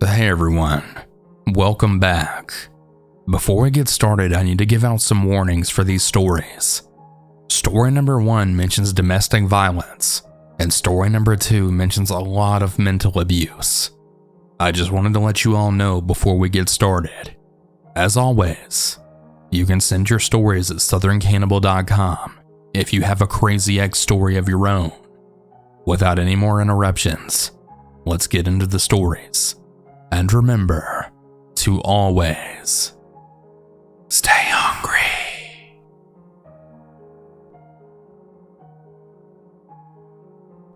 Hey everyone, welcome back. Before we get started, I need to give out some warnings for these stories. Story number 1 mentions domestic violence, and story number 2 mentions a lot of mental abuse. I just wanted to let you all know before we get started. As always, you can send your stories at southerncannibal.com if you have a crazy ex story of your own. Without any more interruptions, let's get into the stories. And remember to always stay hungry.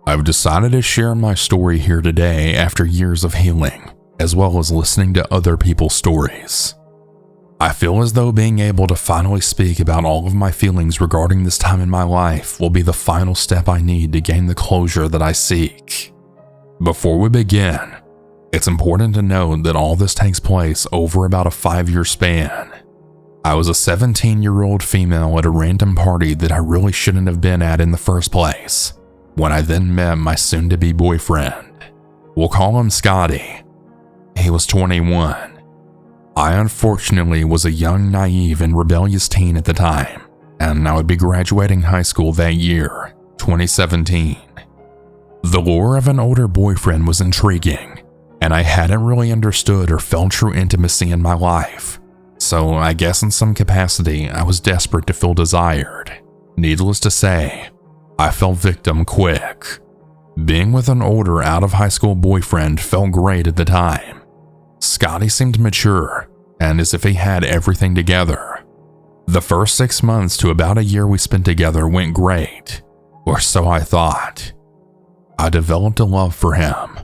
I've decided to share my story here today after years of healing, as well as listening to other people's stories. I feel as though being able to finally speak about all of my feelings regarding this time in my life will be the final step I need to gain the closure that I seek. Before we begin, it's important to note that all this takes place over about a 5-year span. I was a 17-year-old female at a random party that I really shouldn't have been at in the first place, when I then met my soon-to-be boyfriend. We'll call him Scotty. He was 21. I unfortunately was a young, naive, and rebellious teen at the time, and I would be graduating high school that year, 2017. The lure of an older boyfriend was intriguing, and I hadn't really understood or felt true intimacy in my life, so I guess in some capacity I was desperate to feel desired. Needless to say, I fell victim quick. Being with an older out-of-high-school boyfriend felt great at the time. Scotty seemed mature, and as if he had everything together. The first 6 months to about a year we spent together went great, or so I thought. I developed a love for him.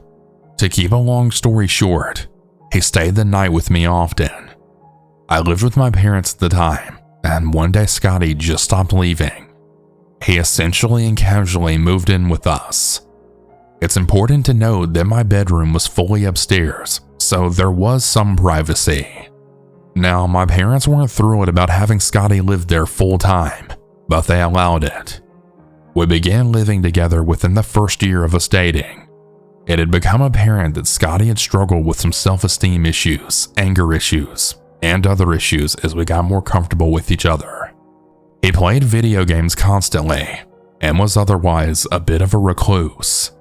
To keep a long story short, he stayed the night with me often. I lived with my parents at the time, and one day Scotty just stopped leaving. He essentially and casually moved in with us. It's important to note that my bedroom was fully upstairs, so there was some privacy. Now, my parents weren't thrilled about having Scotty live there full time, but they allowed it. We began living together within the first year of us dating. It had become apparent that Scotty had struggled with some self-esteem issues, anger issues, and other issues as we got more comfortable with each other. He played video games constantly, and was otherwise a bit of a recluse.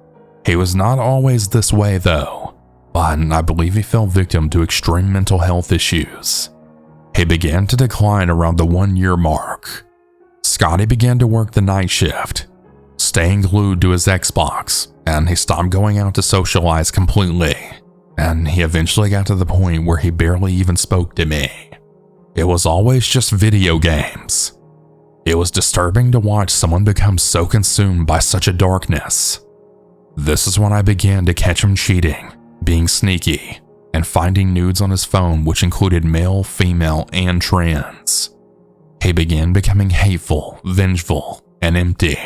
He was not always this way though, but I believe he fell victim to extreme mental health issues. He began to decline around the 1-year mark. Scotty began to work the night shift, staying glued to his Xbox, and he stopped going out to socialize completely, and he eventually got to the point where he barely even spoke to me. It was always just video games. It was disturbing to watch someone become so consumed by such a darkness. This is when I began to catch him cheating, being sneaky, and finding nudes on his phone which included male, female, and trans. He began becoming hateful, vengeful, and empty.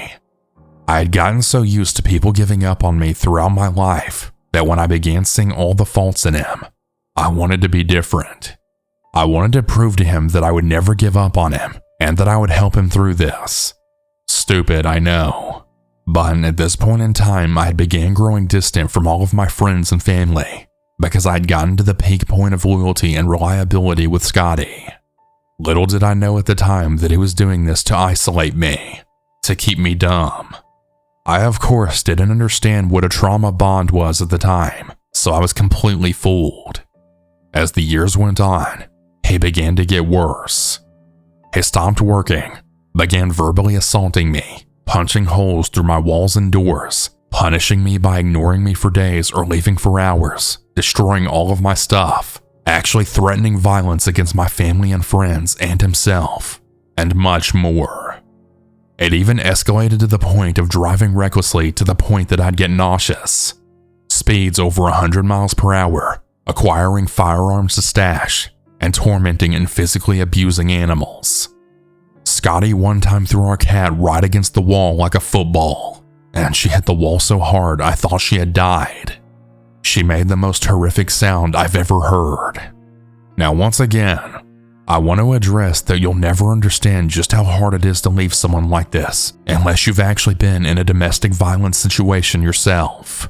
I had gotten so used to people giving up on me throughout my life that when I began seeing all the faults in him, I wanted to be different. I wanted to prove to him that I would never give up on him and that I would help him through this. Stupid, I know. But at this point in time, I had began growing distant from all of my friends and family because I had gotten to the peak point of loyalty and reliability with Scotty. Little did I know at the time that he was doing this to isolate me, to keep me dumb. I of course didn't understand what a trauma bond was at the time, so I was completely fooled. As the years went on, he began to get worse. He stopped working, began verbally assaulting me, punching holes through my walls and doors, punishing me by ignoring me for days or leaving for hours, destroying all of my stuff, actually threatening violence against my family and friends and himself, and much more. It even escalated to the point of driving recklessly to the point that I'd get nauseous. Speeds over 100 miles per hour, acquiring firearms to stash, and tormenting and physically abusing animals. Scotty one time threw our cat right against the wall like a football, and she hit the wall so hard I thought she had died. She made the most horrific sound I've ever heard. Now once again, I want to address that you'll never understand just how hard it is to leave someone like this unless you've actually been in a domestic violence situation yourself.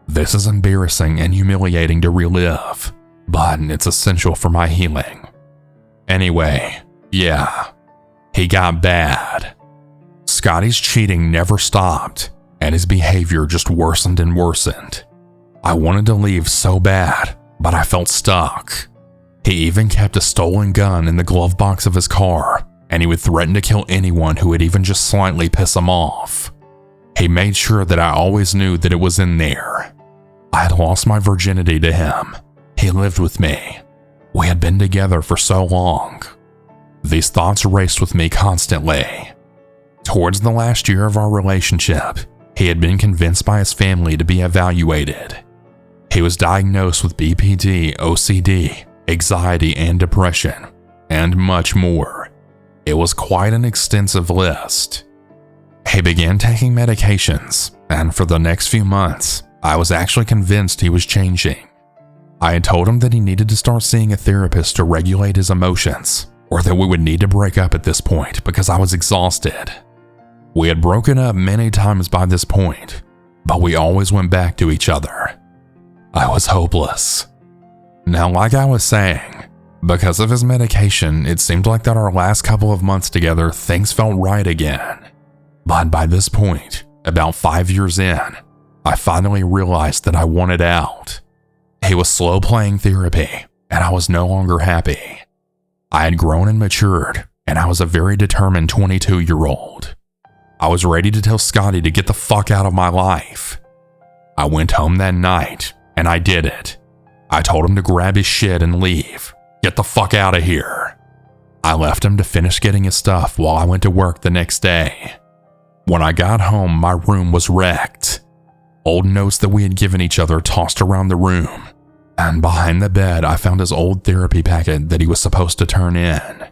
This is embarrassing and humiliating to relive, but it's essential for my healing. Anyway, yeah, he got bad. Scotty's cheating never stopped, and his behavior just worsened and worsened. I wanted to leave so bad, but I felt stuck. He even kept a stolen gun in the glove box of his car, and he would threaten to kill anyone who would even just slightly piss him off. He made sure that I always knew that it was in there. I had lost my virginity to him. He lived with me. We had been together for so long. These thoughts raced with me constantly. Towards the last year of our relationship, he had been convinced by his family to be evaluated. He was diagnosed with BPD, OCD, anxiety and depression, and much more. It was quite an extensive list. He began taking medications, and for the next few months, I was actually convinced he was changing. I had told him that he needed to start seeing a therapist to regulate his emotions, or that we would need to break up at this point because I was exhausted. We had broken up many times by this point, but we always went back to each other. I was hopeless. Now, like I was saying, because of his medication, it seemed like that our last couple of months together, things felt right again. But by this point, about 5 years in, I finally realized that I wanted out. He was slow playing therapy, and I was no longer happy. I had grown and matured, and I was a very determined 22-year-old. I was ready to tell Scotty to get the fuck out of my life. I went home that night, and I did it. I told him to grab his shit and leave. Get the fuck out of here. I left him to finish getting his stuff while I went to work the next day. When I got home, my room was wrecked. Old notes that we had given each other tossed around the room, and behind the bed I found his old therapy packet that he was supposed to turn in.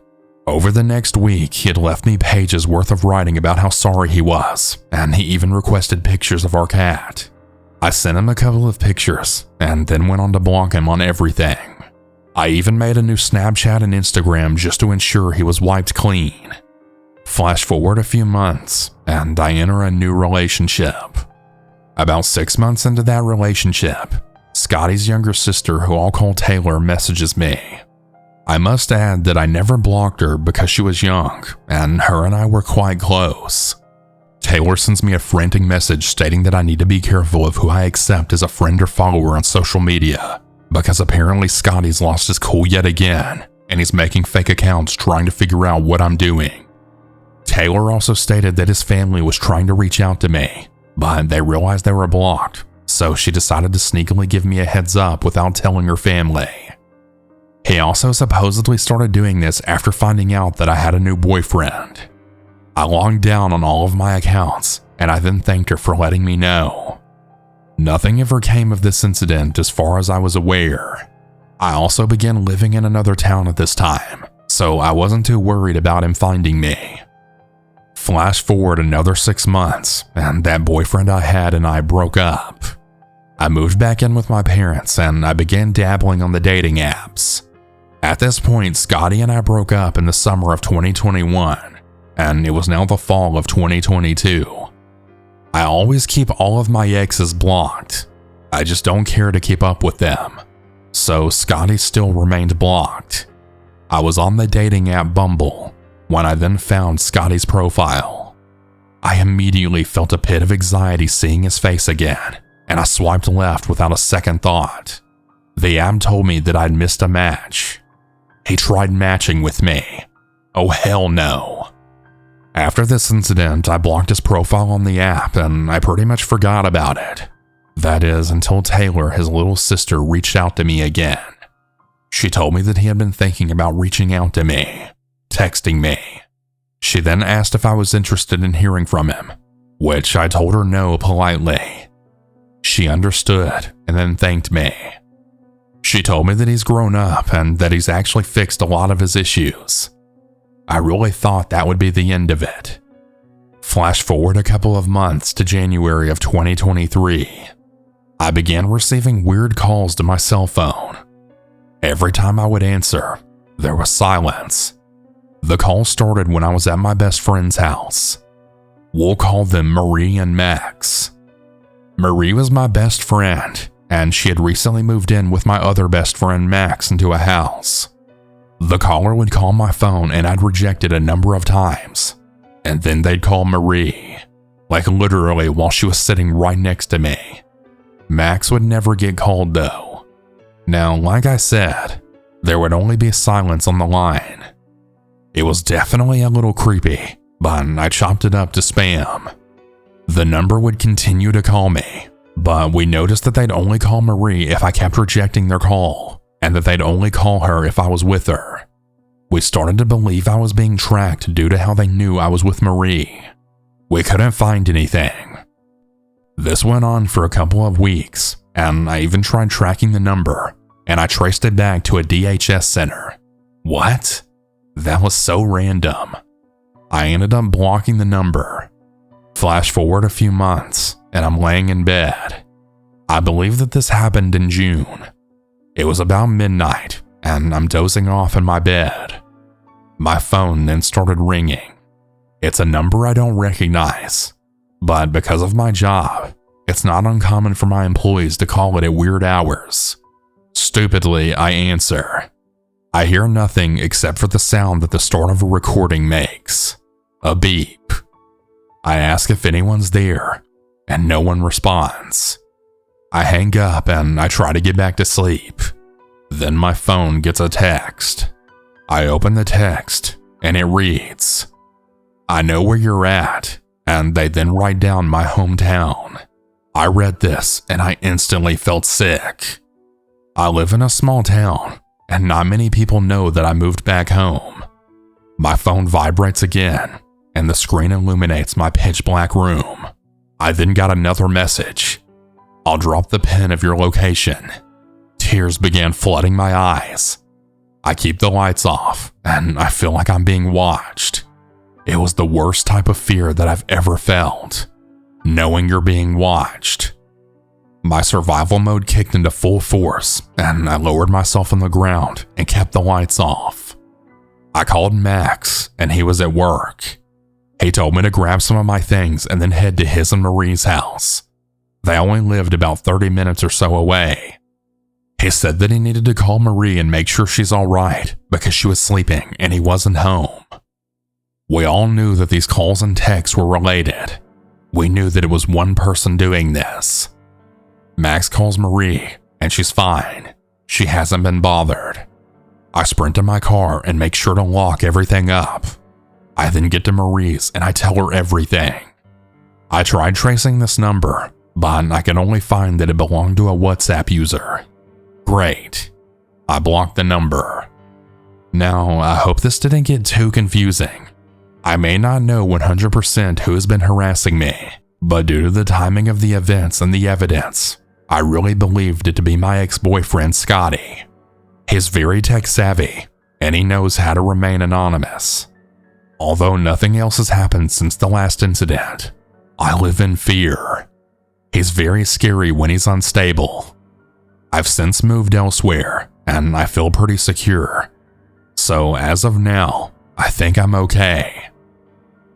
Over the next week, he had left me pages worth of writing about how sorry he was, and he even requested pictures of our cat. I sent him a couple of pictures, and then went on to block him on everything. I even made a new Snapchat and Instagram just to ensure he was wiped clean. Flash forward a few months, and I enter a new relationship. About 6 months into that relationship, Scotty's younger sister, who I'll call Taylor, messages me. I must add that I never blocked her because she was young, and her and I were quite close. Taylor sends me a frantic message stating that I need to be careful of who I accept as a friend or follower on social media, because apparently Scotty's lost his cool yet again, and he's making fake accounts trying to figure out what I'm doing. Taylor also stated that his family was trying to reach out to me, but they realized they were blocked, so she decided to sneakily give me a heads up without telling her family. He also supposedly started doing this after finding out that I had a new boyfriend. I logged down on all of my accounts, and I then thanked her for letting me know. Nothing ever came of this incident as far as I was aware. I also began living in another town at this time, so I wasn't too worried about him finding me. Flash forward another 6 months, and that boyfriend I had and I broke up. I moved back in with my parents, and I began dabbling on the dating apps. At this point, Scotty and I broke up in the summer of 2021, and it was now the fall of 2022. I always keep all of my exes blocked. I just don't care to keep up with them. So Scotty still remained blocked. I was on the dating app Bumble when I then found Scotty's profile. I immediately felt a pit of anxiety seeing his face again, and I swiped left without a second thought. The app told me that I'd missed a match. He tried matching with me. Oh hell no. After this incident, I blocked his profile on the app and I pretty much forgot about it. That is, until Taylor, his little sister, reached out to me again. She told me that he had been thinking about reaching out to me, texting me. She then asked if I was interested in hearing from him, which I told her no politely. She understood and then thanked me. She told me that he's grown up and that he's actually fixed a lot of his issues. I really thought that would be the end of it. Flash forward a couple of months to January of 2023. I began receiving weird calls to my cell phone. Every time I would answer, there was silence. The call started when I was at my best friend's house. We'll call them Marie and Max. Marie was my best friend, and she had recently moved in with my other best friend Max into a house. The caller would call my phone and I'd reject it a number of times, and then they'd call Marie, like literally while she was sitting right next to me. Max would never get called though. Now, like I said, there would only be silence on the line. It was definitely a little creepy, but I chopped it up to spam. The number would continue to call me, but we noticed that they'd only call Marie if I kept rejecting their call, and that they'd only call her if I was with her. We started to believe I was being tracked due to how they knew I was with Marie. We couldn't find anything. This went on for a couple of weeks, and I even tried tracking the number, and I traced it back to a DHS center. What? That was so random. I ended up blocking the number. Flash forward a few months, and I'm laying in bed. I believe that this happened in June. It was about midnight, and I'm dozing off in my bed. My phone then started ringing. It's a number I don't recognize, but because of my job, it's not uncommon for my employees to call it at weird hours. Stupidly, I answer. I hear nothing except for the sound that the start of a recording makes. A beep. I ask if anyone's there, and no one responds. I hang up and I try to get back to sleep. Then my phone gets a text. I open the text, and it reads, "I know where you're at," and they then write down my hometown. I read this and I instantly felt sick. I live in a small town, and not many people know that I moved back home. My phone vibrates again, and the screen illuminates my pitch black room. I then got another message. "I'll drop the pin of your location." Tears began flooding my eyes. I keep the lights off, and I feel like I'm being watched. It was the worst type of fear that I've ever felt, knowing you're being watched. My survival mode kicked into full force, and I lowered myself on the ground and kept the lights off. I called Max, and he was at work. He told me to grab some of my things and then head to his and Marie's house. They only lived about 30 minutes or so away. He said that he needed to call Marie and make sure she's all right because she was sleeping and he wasn't home. We all knew that these calls and texts were related. We knew that it was one person doing this. Max calls Marie, and she's fine. She hasn't been bothered. I sprint to my car and make sure to lock everything up. I then get to Marie's and I tell her everything. I tried tracing this number, but I could only find that it belonged to a WhatsApp user. Great. I blocked the number. Now, I hope this didn't get too confusing. I may not know 100% who has been harassing me, but due to the timing of the events and the evidence, I really believed it to be my ex-boyfriend Scotty. He's very tech-savvy, and he knows how to remain anonymous. Although nothing else has happened since the last incident, I live in fear. He's very scary when he's unstable. I've since moved elsewhere, and I feel pretty secure. So as of now, I think I'm okay.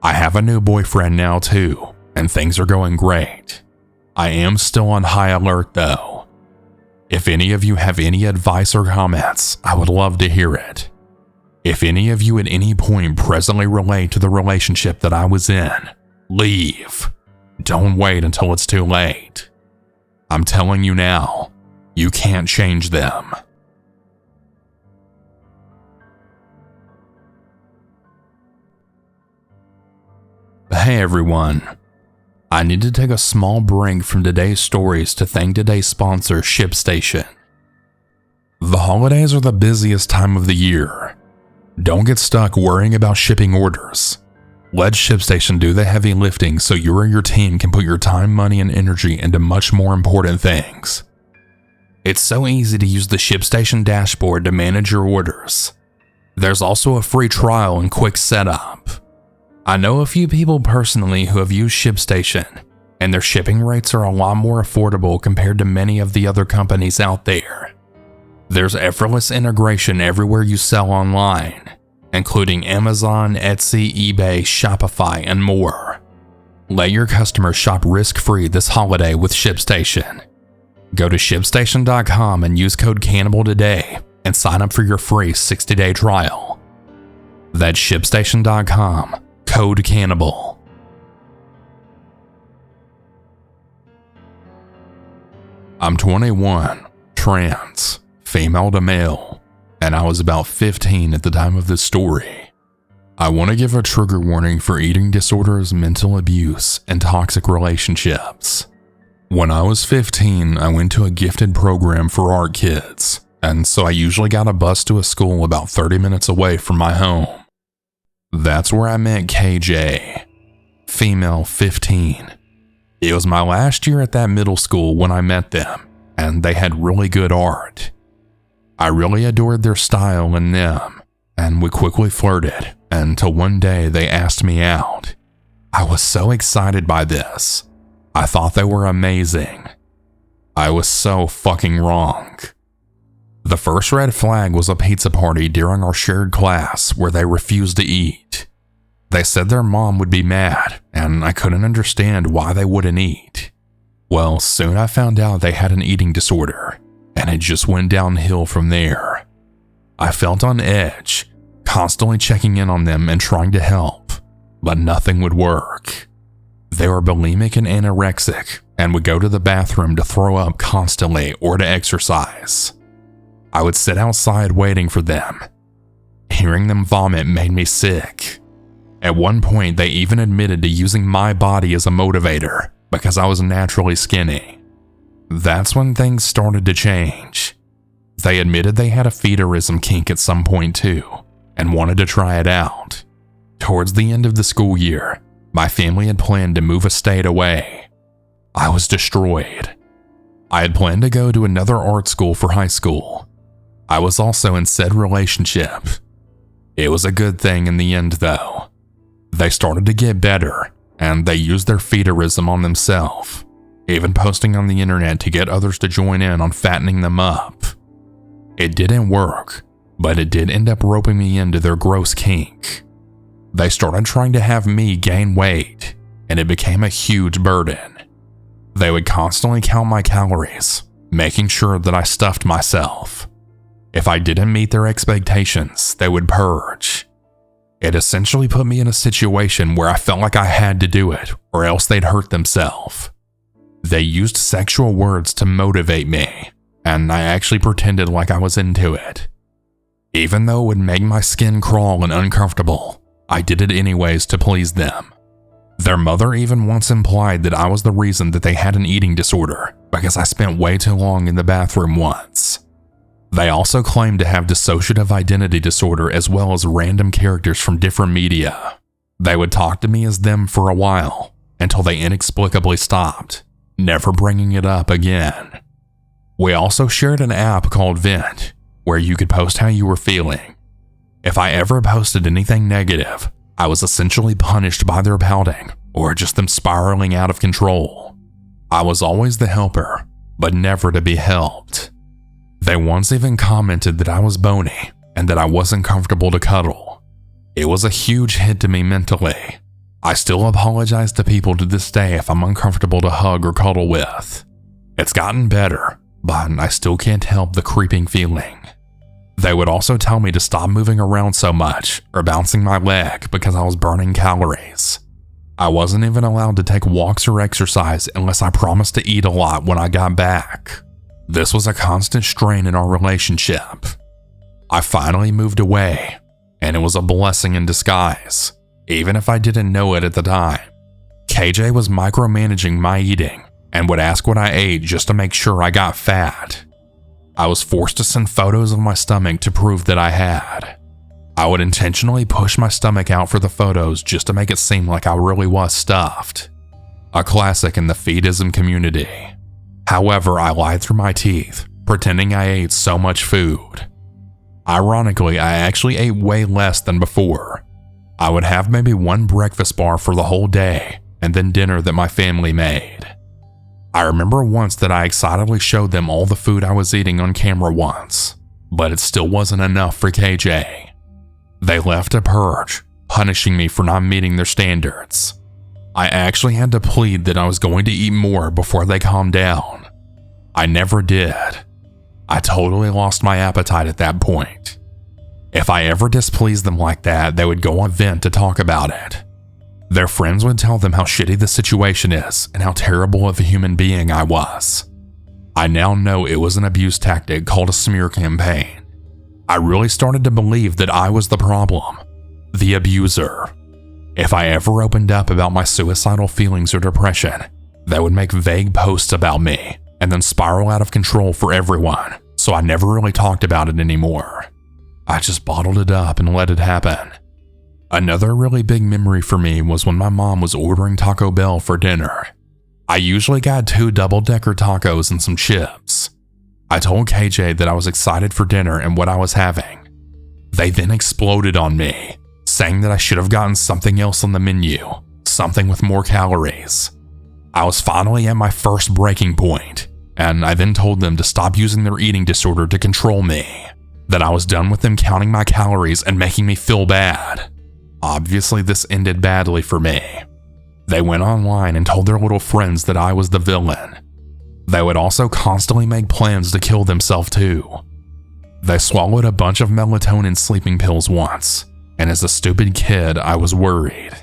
I have a new boyfriend now too, and things are going great. I am still on high alert though. If any of you have any advice or comments, I would love to hear it. If any of you at any point presently relate to the relationship that I was in, leave. Don't wait until it's too late. I'm telling you now, you can't change them. Hey everyone. I need to take a small break from today's stories to thank today's sponsor, ShipStation. The holidays are the busiest time of the year. Don't get stuck worrying about shipping orders. Let ShipStation do the heavy lifting so you or your team can put your time, money, and energy into much more important things. It's so easy to use the ShipStation dashboard to manage your orders. There's also a free trial and quick setup. I know a few people personally who have used ShipStation, and their shipping rates are a lot more affordable compared to many of the other companies out there. There's effortless integration everywhere you sell online, including Amazon, Etsy, eBay, Shopify, and more. Let your customers shop risk-free this holiday with ShipStation. Go to ShipStation.com and use code Cannibal today and sign up for your free 60-day trial. That's ShipStation.com, code Cannibal. I'm 21, trans, female to male, and I was about 15 at the time of this story. I want to give a trigger warning for eating disorders, mental abuse, and toxic relationships. When I was 15, I went to a gifted program for art kids, and so I usually got a bus to a school about 30 minutes away from my home. That's where I met KJ, female 15. It was my last year at that middle school when I met them, and they had really good art. I really adored their style and them, and we quickly flirted until one day they asked me out. I was so excited by this. I thought they were amazing. I was so fucking wrong. The first red flag was a pizza party during our shared class where they refused to eat. They said their mom would be mad, and I couldn't understand why they wouldn't eat. Well, soon I found out they had an eating disorder, and it just went downhill from there. I felt on edge, constantly checking in on them and trying to help, but nothing would work. They were bulimic and anorexic and would go to the bathroom to throw up constantly or to exercise. I would sit outside waiting for them. Hearing them vomit made me sick. At one point, they even admitted to using my body as a motivator because I was naturally skinny. That's when things started to change. They admitted they had a feederism kink at some point too and wanted to try it out. Towards the end of the school year, my family had planned to move a state away. I was destroyed. I had planned to go to another art school for high school. I was also in said relationship. It was a good thing in the end though. They started to get better, and they used their feederism on themselves, even posting on the internet to get others to join in on fattening them up. It didn't work, but it did end up roping me into their gross kink. They started trying to have me gain weight, and it became a huge burden. They would constantly count my calories, making sure that I stuffed myself. If I didn't meet their expectations, they would purge. It essentially put me in a situation where I felt like I had to do it, or else they'd hurt themselves. They used sexual words to motivate me, and I actually pretended like I was into it. Even though it would make my skin crawl and uncomfortable, I did it anyways to please them. Their mother even once implied that I was the reason that they had an eating disorder because I spent way too long in the bathroom once. They also claimed to have dissociative identity disorder as well as random characters from different media. They would talk to me as them for a while until they inexplicably stopped, never bringing it up again. We also shared an app called Vent, where you could post how you were feeling. If I ever posted anything negative, I was essentially punished by their pouting or just them spiraling out of control. I was always the helper, but never to be helped. They once even commented that I was bony and that I wasn't comfortable to cuddle. It was a huge hit to me mentally. I still apologize to people to this day if I'm uncomfortable to hug or cuddle with. It's gotten better, but I still can't help the creeping feeling. They would also tell me to stop moving around so much or bouncing my leg because I was burning calories. I wasn't even allowed to take walks or exercise unless I promised to eat a lot when I got back. This was a constant strain in our relationship. I finally moved away, and it was a blessing in disguise, even if I didn't know it at the time. KJ was micromanaging my eating and would ask what I ate just to make sure I got fat. I was forced to send photos of my stomach to prove that I had. I would intentionally push my stomach out for the photos just to make it seem like I really was stuffed. A classic in the feedism community. However, I lied through my teeth, pretending I ate so much food. Ironically, I actually ate way less than before. I would have maybe one breakfast bar for the whole day, and then dinner that my family made. I remember once that I excitedly showed them all the food I was eating on camera once, but it still wasn't enough for KJ. They left a purge, punishing me for not meeting their standards. I actually had to plead that I was going to eat more before they calmed down. I never did. I totally lost my appetite at that point. If I ever displeased them like that, they would go on a vent to talk about it. Their friends would tell them how shitty the situation is and how terrible of a human being I was. I now know it was an abuse tactic called a smear campaign. I really started to believe that I was the problem, the abuser. If I ever opened up about my suicidal feelings or depression, they would make vague posts about me and then spiral out of control for everyone, so I never really talked about it anymore. I just bottled it up and let it happen. Another really big memory for me was when my mom was ordering Taco Bell for dinner. I usually got 2 double-decker tacos and some chips. I told KJ that I was excited for dinner and what I was having. They then exploded on me, saying that I should have gotten something else on the menu, something with more calories. I was finally at my first breaking point, and I then told them to stop using their eating disorder to control me, that I was done with them counting my calories and making me feel bad. Obviously, this ended badly for me. They went online and told their little friends that I was the villain. They would also constantly make plans to kill themselves too. They swallowed a bunch of melatonin sleeping pills once, and as a stupid kid, I was worried.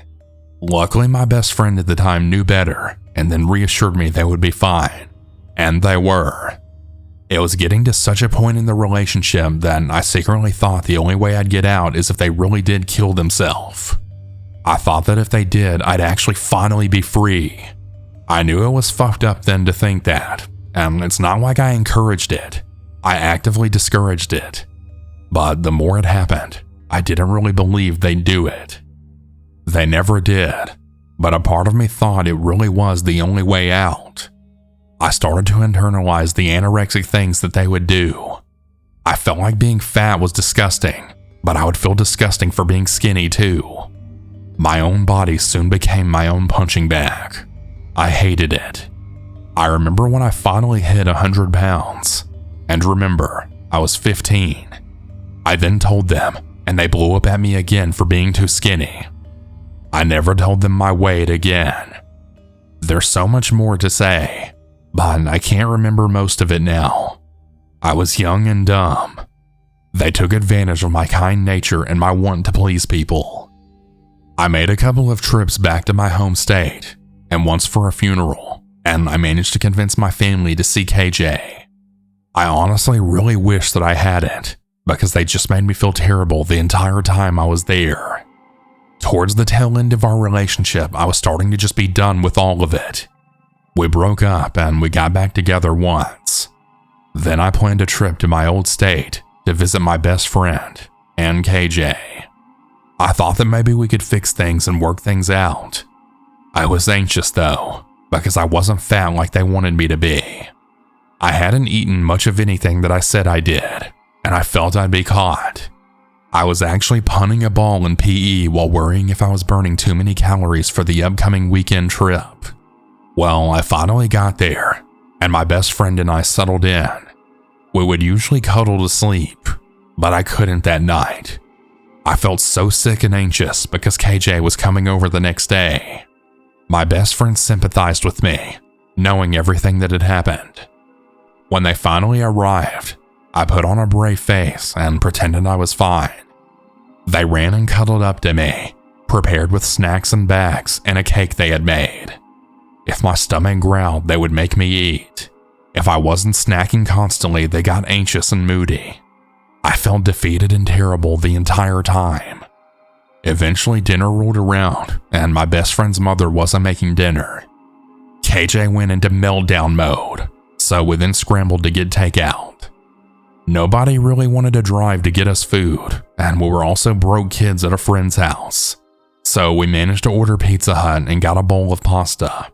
Luckily, my best friend at the time knew better and then reassured me they would be fine, and they were. It was getting to such a point in the relationship that I secretly thought the only way I'd get out is if they really did kill themselves. I thought that if they did, I'd actually finally be free. I knew it was fucked up then to think that, and it's not like I encouraged it. I actively discouraged it. But the more it happened, I didn't really believe they'd do it. They never did, but a part of me thought it really was the only way out. I started to internalize the anorexic things that they would do. I felt like being fat was disgusting, but I would feel disgusting for being skinny too. My own body soon became my own punching bag. I hated it. I remember when I finally hit 100 pounds. And remember, I was 15. I then told them, and they blew up at me again for being too skinny. I never told them my weight again. There's so much more to say, but I can't remember most of it now. I was young and dumb. They took advantage of my kind nature and my want to please people. I made a couple of trips back to my home state, and once for a funeral, and I managed to convince my family to see KJ. I honestly really wish that I hadn't, because they just made me feel terrible the entire time I was there. Towards the tail end of our relationship, I was starting to just be done with all of it. We broke up and we got back together once. Then I planned a trip to my old state to visit my best friend and KJ. I thought that maybe we could fix things and work things out. I was anxious though, because I wasn't fat like they wanted me to be. I hadn't eaten much of anything that I said I did, and I felt I'd be caught. I was actually punting a ball in PE while worrying if I was burning too many calories for the upcoming weekend trip. Well, I finally got there, and my best friend and I settled in. We would usually cuddle to sleep, but I couldn't that night. I felt so sick and anxious because KJ was coming over the next day. My best friend sympathized with me, knowing everything that had happened. When they finally arrived, I put on a brave face and pretended I was fine. They ran and cuddled up to me, prepared with snacks and bags and a cake they had made. If my stomach growled, they would make me eat. If I wasn't snacking constantly, they got anxious and moody. I felt defeated and terrible the entire time. Eventually, dinner rolled around, and my best friend's mother wasn't making dinner. KJ went into meltdown mode, so we then scrambled to get takeout. Nobody really wanted to drive to get us food, and we were also broke kids at a friend's house. So we managed to order Pizza Hut and got a bowl of pasta.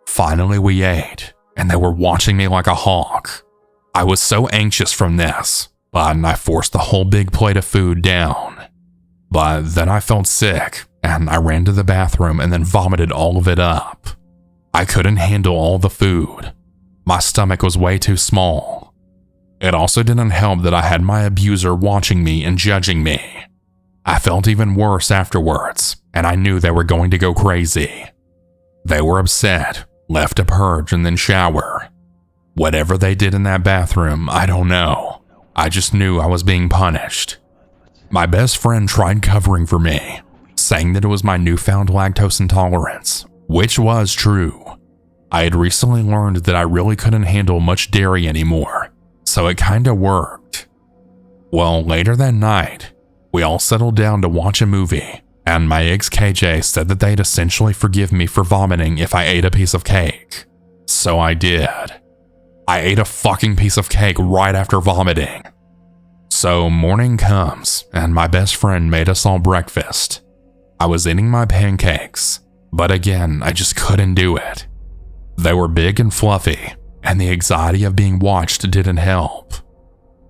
Finally we ate, and they were watching me like a hawk. I was so anxious from this, but I forced the whole big plate of food down. But then I felt sick, and I ran to the bathroom and then vomited all of it up. I couldn't handle all the food. My stomach was way too small. It also didn't help that I had my abuser watching me and judging me. I felt even worse afterwards, and I knew they were going to go crazy. They were upset, left to purge and then shower. Whatever they did in that bathroom, I don't know. I just knew I was being punished. My best friend tried covering for me, saying that it was my newfound lactose intolerance, which was true. I had recently learned that I really couldn't handle much dairy anymore, so it kinda worked. Well, later that night, we all settled down to watch a movie, and my ex KJ said that they'd essentially forgive me for vomiting if I ate a piece of cake. So I did. I ate a fucking piece of cake right after vomiting. So morning comes, and my best friend made us all breakfast. I was eating my pancakes, but again, I just couldn't do it. They were big and fluffy, and the anxiety of being watched didn't help.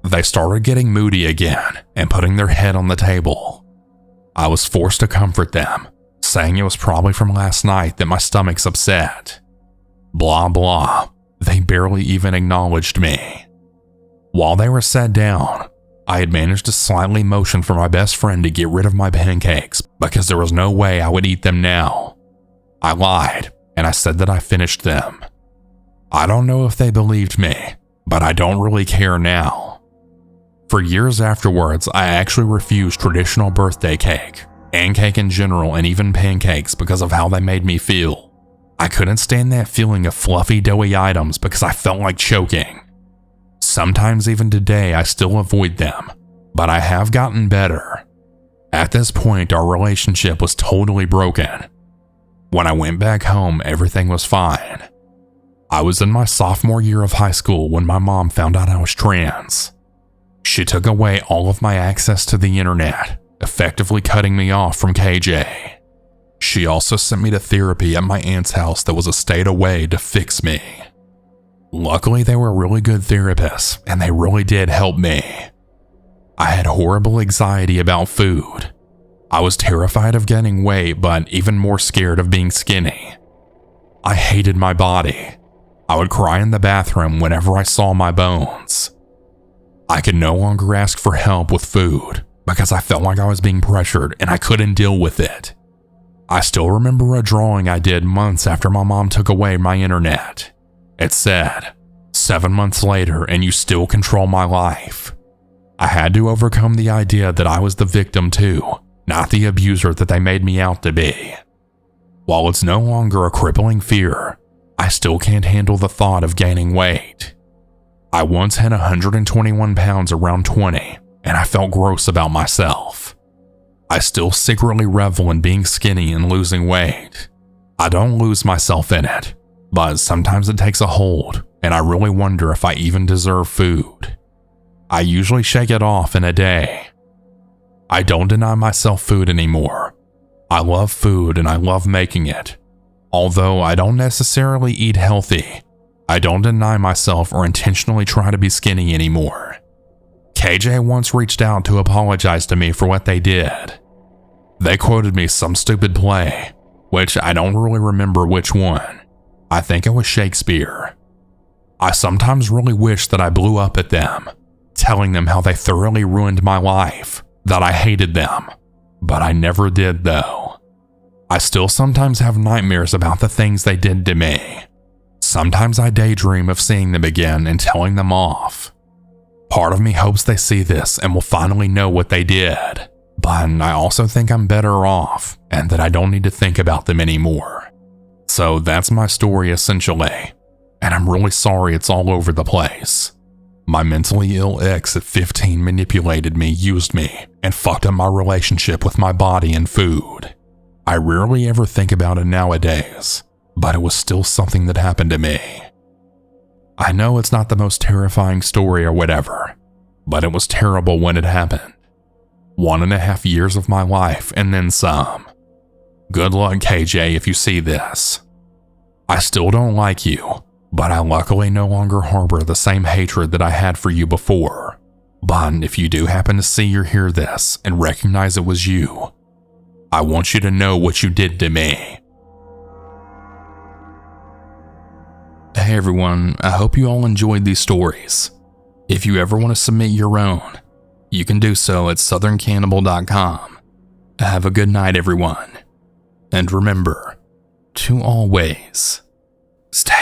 They started getting moody again and putting their head on the table. I was forced to comfort them, saying it was probably from last night that my stomach's upset. Blah blah, they barely even acknowledged me. While they were sat down, I had managed to slightly motion for my best friend to get rid of my pancakes because there was no way I would eat them now. I lied, and I said that I finished them. I don't know if they believed me, but I don't really care now. For years afterwards, I actually refused traditional birthday cake, and cake in general, and even pancakes because of how they made me feel. I couldn't stand that feeling of fluffy, doughy items because I felt like choking. Sometimes even today, I still avoid them, but I have gotten better. At this point, our relationship was totally broken. When I went back home, everything was fine. I was in my sophomore year of high school when my mom found out I was trans. She took away all of my access to the internet, effectively cutting me off from KJ. She also sent me to therapy at my aunt's house that was a state away to fix me. Luckily, they were really good therapists, and they really did help me. I had horrible anxiety about food. I was terrified of gaining weight, but even more scared of being skinny. I hated my body. I would cry in the bathroom whenever I saw my bones. I could no longer ask for help with food because I felt like I was being pressured and I couldn't deal with it. I still remember a drawing I did months after my mom took away my internet. It said, 7 months later and you still control my life. I had to overcome the idea that I was the victim too, not the abuser that they made me out to be. While it's no longer a crippling fear, I still can't handle the thought of gaining weight. I once had 121 pounds around 20, and I felt gross about myself. I still secretly revel in being skinny and losing weight. I don't lose myself in it, but sometimes it takes a hold, and I really wonder if I even deserve food. I usually shake it off in a day. I don't deny myself food anymore. I love food and I love making it. Although I don't necessarily eat healthy, I don't deny myself or intentionally try to be skinny anymore. KJ once reached out to apologize to me for what they did. They quoted me some stupid play, which I don't really remember which one. I think it was Shakespeare. I sometimes really wish that I blew up at them, telling them how they thoroughly ruined my life, that I hated them, but I never did though. I still sometimes have nightmares about the things they did to me. Sometimes I daydream of seeing them again and telling them off. Part of me hopes they see this and will finally know what they did, but I also think I'm better off and that I don't need to think about them anymore. So that's my story essentially, and I'm really sorry it's all over the place. My mentally ill ex at 15 manipulated me, used me, and fucked up my relationship with my body and food. I rarely ever think about it nowadays, but it was still something that happened to me. I know it's not the most terrifying story or whatever, but it was terrible when it happened. 1.5 years of my life and then some. Good luck, KJ, if you see this. I still don't like you, but I luckily no longer harbor the same hatred that I had for you before. But if you do happen to see or hear this and recognize it was you, I want you to know what you did to me. Hey everyone, I hope you all enjoyed these stories. If you ever want to submit your own, you can do so at southerncannibal.com. Have a good night everyone. And remember, to always stay